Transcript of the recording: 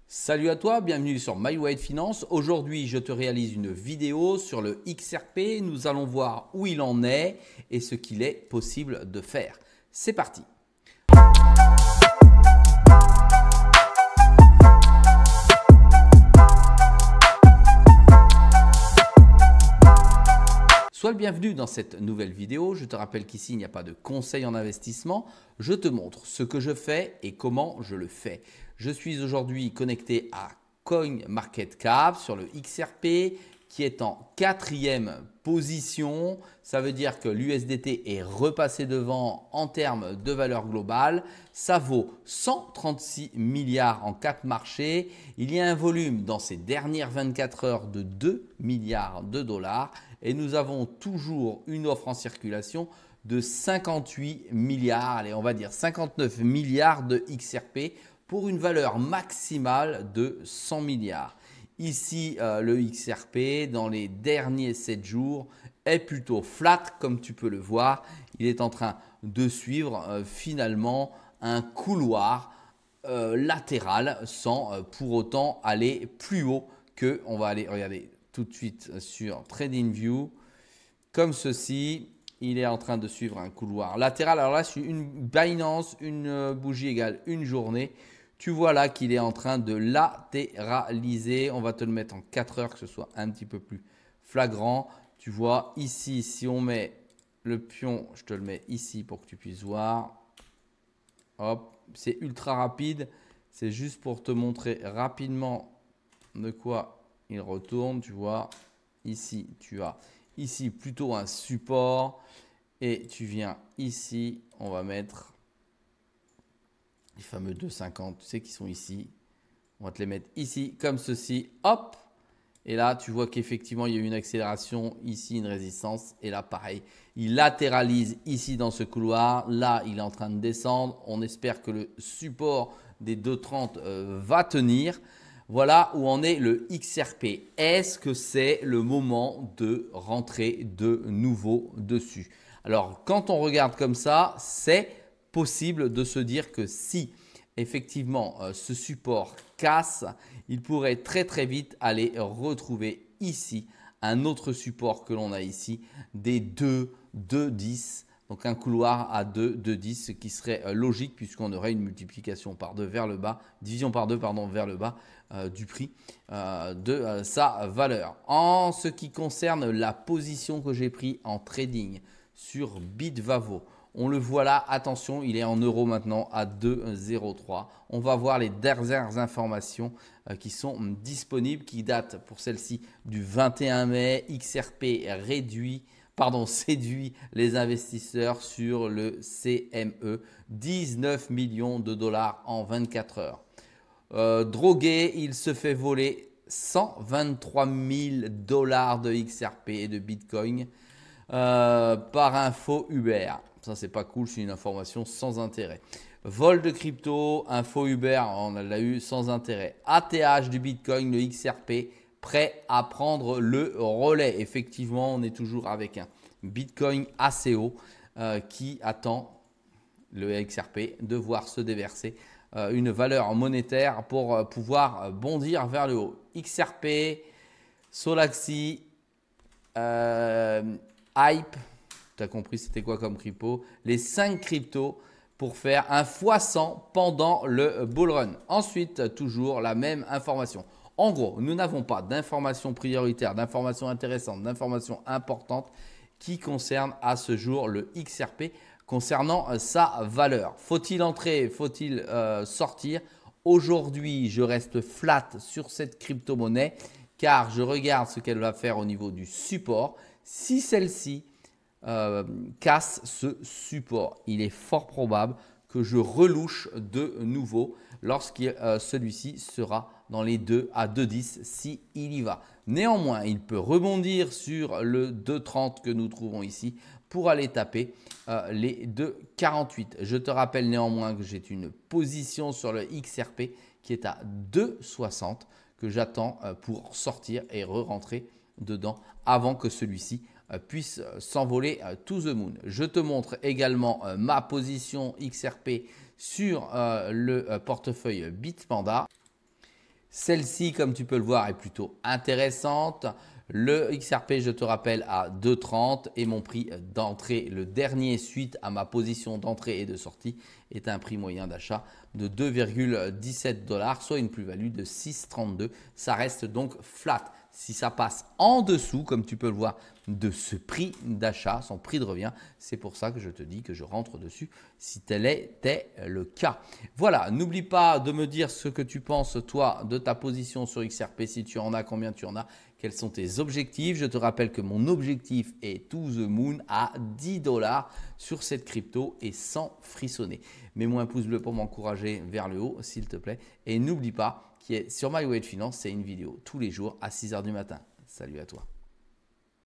Salut à toi, bienvenue sur MyWhite Finance. Aujourd'hui, je te réalise une vidéo sur le XRP. Nous allons voir où il en est et ce qu'il est possible de faire. C'est parti. Sois le bienvenu dans cette nouvelle vidéo. Je te rappelle qu'ici, il n'y a pas de conseil en investissement. Je te montre ce que je fais et comment je le fais. Je suis aujourd'hui connecté à CoinMarketCap sur le XRP qui est en 4e position. Ça veut dire que l'USDT est repassé devant en termes de valeur globale. Ça vaut 136 milliards en 4 marchés. Il y a un volume dans ces dernières 24 heures de 2 milliards de dollars. Et nous avons toujours une offre en circulation de 58 milliards, allez on va dire 59 milliards de XRP pour une valeur maximale de 100 milliards. Ici, le XRP dans les derniers 7 jours est plutôt flat comme tu peux le voir. Il est en train de suivre finalement un couloir latéral sans pour autant aller plus haut que, on va aller regarder tout de suite sur TradingView comme ceci. Il est en train de suivre un couloir latéral. Alors là, sur une Binance, une bougie égale une journée. Tu vois là qu'il est en train de latéraliser. On va te le mettre en 4 heures que ce soit un petit peu plus flagrant. Tu vois ici, si on met le pion, je te le mets ici pour que tu puisses voir. Hop, c'est ultra rapide. C'est juste pour te montrer rapidement de quoi il retourne. Tu vois, ici, tu as ici plutôt un support. Et tu viens ici, on va mettre les fameux 2,50, tu sais qui sont ici. On va te les mettre ici, comme ceci. Hop! Et là, tu vois qu'effectivement, il y a eu une accélération. Ici, une résistance. Et là, pareil, il latéralise ici dans ce couloir. Là, il est en train de descendre. On espère que le support des 2,30 va tenir. Voilà où en est le XRP. Est-ce que c'est le moment de rentrer de nouveau dessus? Alors, quand on regarde comme ça, c'est possible de se dire que si effectivement ce support casse, il pourrait très très vite aller retrouver ici un autre support que l'on a ici, des 2,10. Donc un couloir à 2,10, ce qui serait logique puisqu'on aurait une multiplication par 2 vers le bas, division par 2 pardon, vers le bas du prix de sa valeur. En ce qui concerne la position que j'ai pris en trading sur Bitvavo, on le voit là, attention, il est en euros maintenant à 2,03. On va voir les dernières informations qui sont disponibles, qui datent pour celle-ci du 21 mai. XRP séduit les investisseurs sur le CME, 19 millions de dollars en 24 heures. Drogué, il se fait voler 123 000 dollars de XRP et de Bitcoin par un faux Uber. Ça, c'est pas cool, c'est une information sans intérêt. Vol de crypto, info Uber, on l'a eu sans intérêt. ATH du Bitcoin, le XRP, prêt à prendre le relais. Effectivement, on est toujours avec un Bitcoin assez haut qui attend le XRP de voir se déverser une valeur monétaire pour pouvoir bondir vers le haut. XRP, Solaxi, Hype. Tu as compris c'était quoi comme crypto? Les 5 cryptos pour faire un x100 pendant le bull run. Ensuite, toujours la même information. En gros, nous n'avons pas d'informations prioritaires, d'informations intéressantes, d'informations importantes qui concernent à ce jour le XRP concernant sa valeur. Faut-il entrer? Faut-il sortir? Aujourd'hui, je reste flat sur cette crypto-monnaie car je regarde ce qu'elle va faire au niveau du support. Si celle-ci casse ce support, il est fort probable que je relouche de nouveau lorsque celui-ci sera dans les 2 à 2,10 si il y va. Néanmoins, il peut rebondir sur le 2,30 que nous trouvons ici pour aller taper les 2,48. Je te rappelle néanmoins que j'ai une position sur le XRP qui est à 2,60 que j'attends pour sortir et re-rentrer dedans avant que celui-ci puisse s'envoler to the moon. Je te montre également ma position XRP sur le portefeuille Bitpanda. Celle-ci, comme tu peux le voir, est plutôt intéressante. Le XRP, je te rappelle, à 2,30 et mon prix d'entrée, le dernier suite à ma position d'entrée et de sortie, est un prix moyen d'achat de 2,17 $, soit une plus-value de 6,32. Ça reste donc flat. Si ça passe en dessous, comme tu peux le voir, de ce prix d'achat, son prix de revient, c'est pour ça que je te dis que je rentre dessus si tel était le cas. Voilà, n'oublie pas de me dire ce que tu penses toi de ta position sur XRP, si tu en as, combien tu en as, quels sont tes objectifs. Je te rappelle que mon objectif est to the moon à 10 $ sur cette crypto et sans frissonner. Mets-moi un pouce bleu pour m'encourager vers le haut, s'il te plaît. Et n'oublie pas, qui est sur My Way de Finance, c'est une vidéo tous les jours à 6 h du matin. Salut à toi.